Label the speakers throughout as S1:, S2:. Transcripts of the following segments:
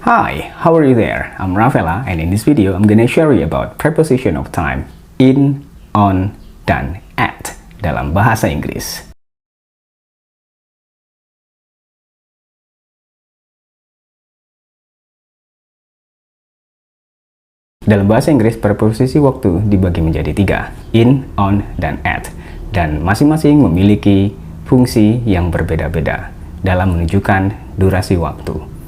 S1: Hi, how are you there? I'm Rafaela, and in this video I'm gonna share you about preposition of time in, on, dan at dalam bahasa Inggris. Dalam bahasa Inggris, preposisi waktu dibagi menjadi 3, in, on, dan at, dan masing-masing memiliki fungsi yang berbeda-beda dalam menunjukkan durasi waktu.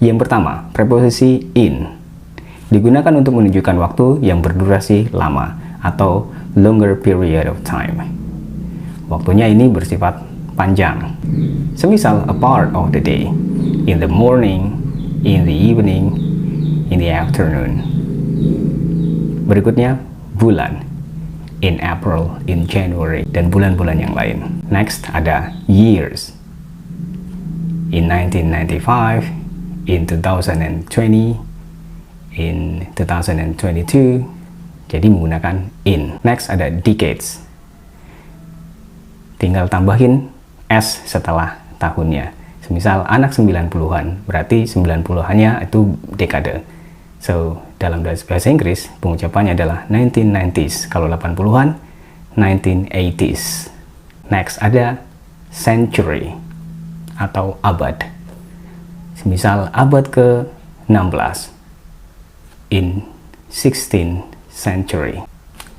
S1: Yang pertama, preposisi in digunakan untuk menunjukkan waktu yang berdurasi lama atau longer period of time. Waktunya ini bersifat panjang. Semisal a part of the day, in the morning, in the evening, in the afternoon. Berikutnya, bulan, in April, in January, dan bulan-bulan yang lain. Next ada years, in 1995, in 2020, in 2022, jadi menggunakan in. Next ada decades, tinggal tambahin s setelah tahunnya. Semisal anak 90-an, berarti 90-annya itu dekade. So, dalam bahasa Inggris, pengucapannya adalah 1990s. Kalau 80-an, 1980s. Next, ada century atau abad. Misal abad ke-16, in 16th century.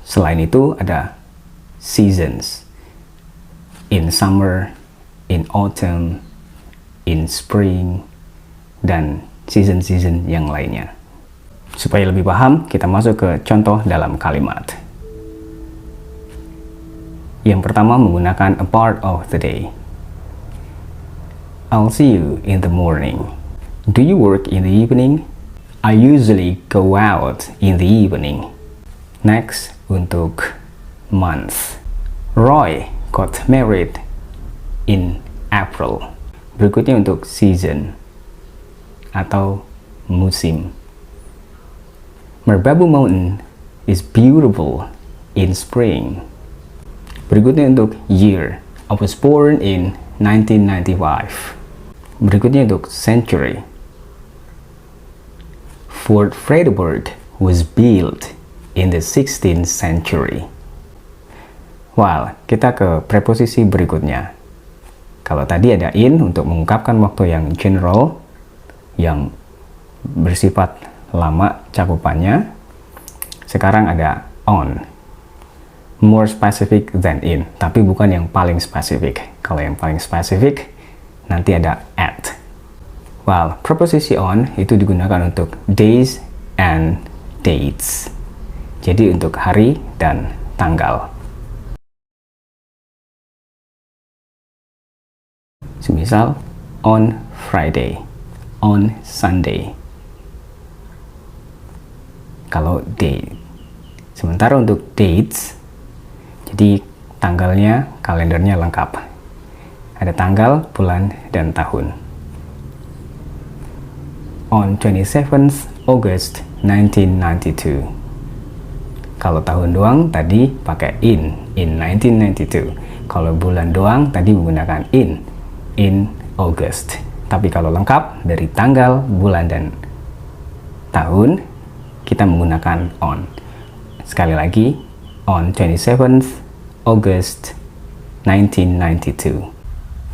S1: Selain itu, ada seasons, in summer, in autumn, in spring, dan season-season yang lainnya. Supaya lebih paham, kita masuk ke contoh dalam kalimat. Yang pertama menggunakan a part of the day. I'll see you in the morning. Do you work in the evening? I usually go out in the evening. Next, untuk month. Roy got married in April. Berikutnya untuk season atau musim. Merbabu Mountain is beautiful in spring. Berikutnya untuk year. I was born in 1995. Berikutnya untuk century. Fort Frederick was built in the 16th century. Well, kita ke preposisi berikutnya. Kalau tadi ada in untuk mengungkapkan waktu yang general, yang bersifat lama cakupannya. Sekarang ada on, more specific than in, tapi bukan yang paling spesifik. Kalau yang paling spesifik nanti ada at. Well, preposisi on itu digunakan untuk days and dates, jadi untuk hari dan tanggal. Semisal on Friday, on Sunday. Kalau date. Sementara untuk dates, jadi tanggalnya, kalendernya lengkap. Ada tanggal, bulan, dan tahun. On 27th August 1992. Kalau tahun doang, tadi pakai in 1992. Kalau bulan doang, tadi menggunakan in August. Tapi kalau lengkap, dari tanggal, bulan, dan tahun, kita menggunakan on. Sekali lagi, on 27th August 1992.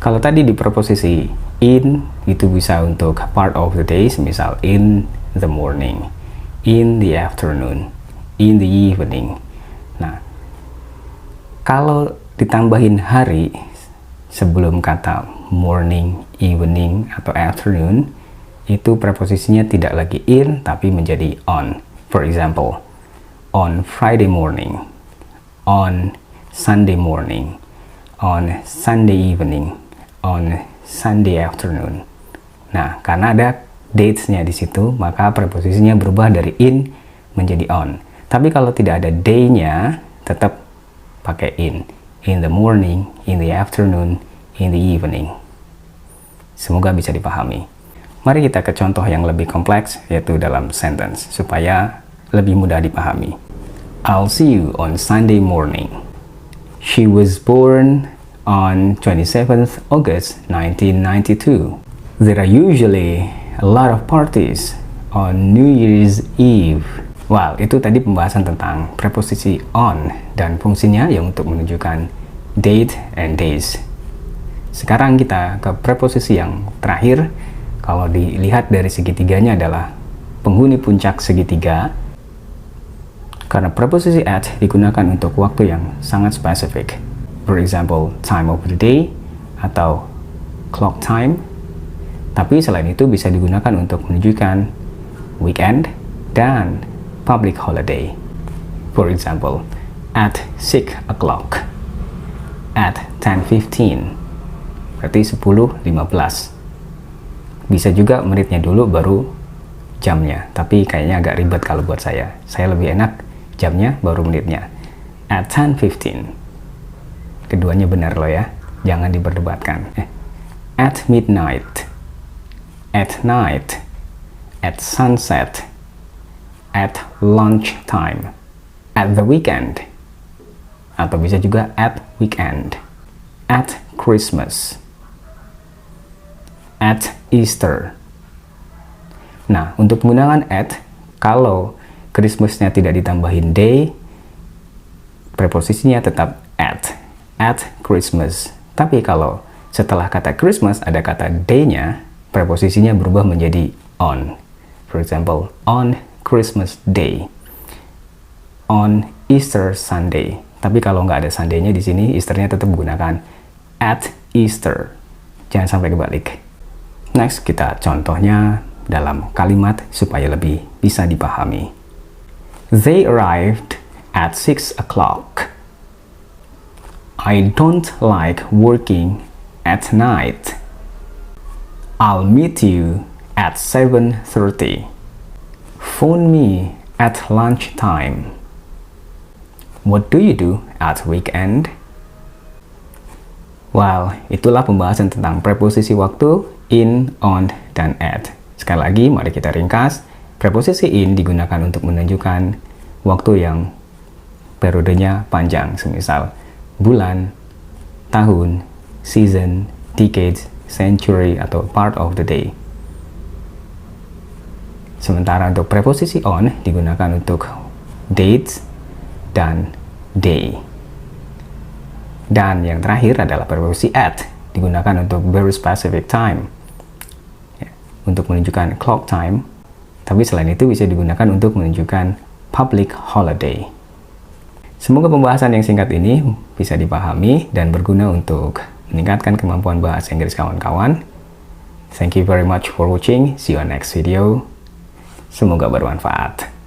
S1: Kalau tadi di preposisi in, itu bisa untuk part of the day, misal in the morning, in the afternoon, in the evening. Nah, kalau ditambahin hari sebelum kata morning, evening, atau afternoon, itu preposisinya tidak lagi in tapi menjadi on. For example, on Friday morning, on Sunday morning, on Sunday evening, on Sunday afternoon. Nah, karena ada dates-nya di situ, maka preposisinya berubah dari in menjadi on. Tapi kalau tidak ada day-nya, tetap pakai in the morning, in the afternoon, in the evening. Semoga bisa dipahami. Mari kita ke contoh yang lebih kompleks, yaitu dalam sentence, supaya lebih mudah dipahami. I'll see you on Sunday morning. She was born on 27th August 1992. There are usually a lot of parties on New Year's Eve. Well, itu tadi pembahasan tentang preposisi on dan fungsinya yang untuk menunjukkan date and days. Sekarang kita ke preposisi yang terakhir. Kalau dilihat dari segitiganya adalah penghuni puncak segitiga. Karena preposisi at digunakan untuk waktu yang sangat spesifik. For example, time of the day atau clock time. Tapi selain itu bisa digunakan untuk menunjukkan weekend dan public holiday. For example, at 6 o'clock, at 10:15, berarti 10:15. Bisa juga menitnya dulu baru jamnya, tapi kayaknya agak ribet kalau buat saya. Saya lebih enak jamnya baru menitnya. At 10:15. Keduanya benar loh ya, jangan diperdebatkan. At midnight, at night, at sunset, at lunch time, at the weekend, atau bisa juga at weekend, at Christmas, at Easter. Nah, untuk menggunakan at, kalau Christmasnya tidak ditambahin day, preposisinya tetap at Christmas. Tapi kalau setelah kata Christmas ada kata day-nya, preposisinya berubah menjadi on. For example, on Christmas Day, on Easter Sunday. Tapi kalau nggak ada Sunday-nya di sini, Easter-nya tetap menggunakan at Easter. Jangan sampai kebalik. Next, kita contohnya dalam kalimat supaya lebih bisa dipahami. They arrived at 6 o'clock. I don't like working at night. I'll meet you at 7:30. Phone me at lunchtime. What do you do at weekend? Well, itulah pembahasan tentang preposisi waktu in, on, dan at. Sekali lagi, mari kita ringkas. Preposisi in digunakan untuk menunjukkan waktu yang periodenya panjang, semisal bulan, tahun, season, decades, century, atau part of the day. Sementara untuk preposisi on digunakan untuk dates dan day. Dan yang terakhir adalah preposisi at, digunakan untuk very specific time, ya, untuk menunjukkan clock time. Tapi selain itu bisa digunakan untuk menunjukkan public holiday. Semoga pembahasan yang singkat ini bisa dipahami dan berguna untuk meningkatkan kemampuan bahasa Inggris kawan-kawan. Thank you very much for watching. See you on next video. Semoga bermanfaat.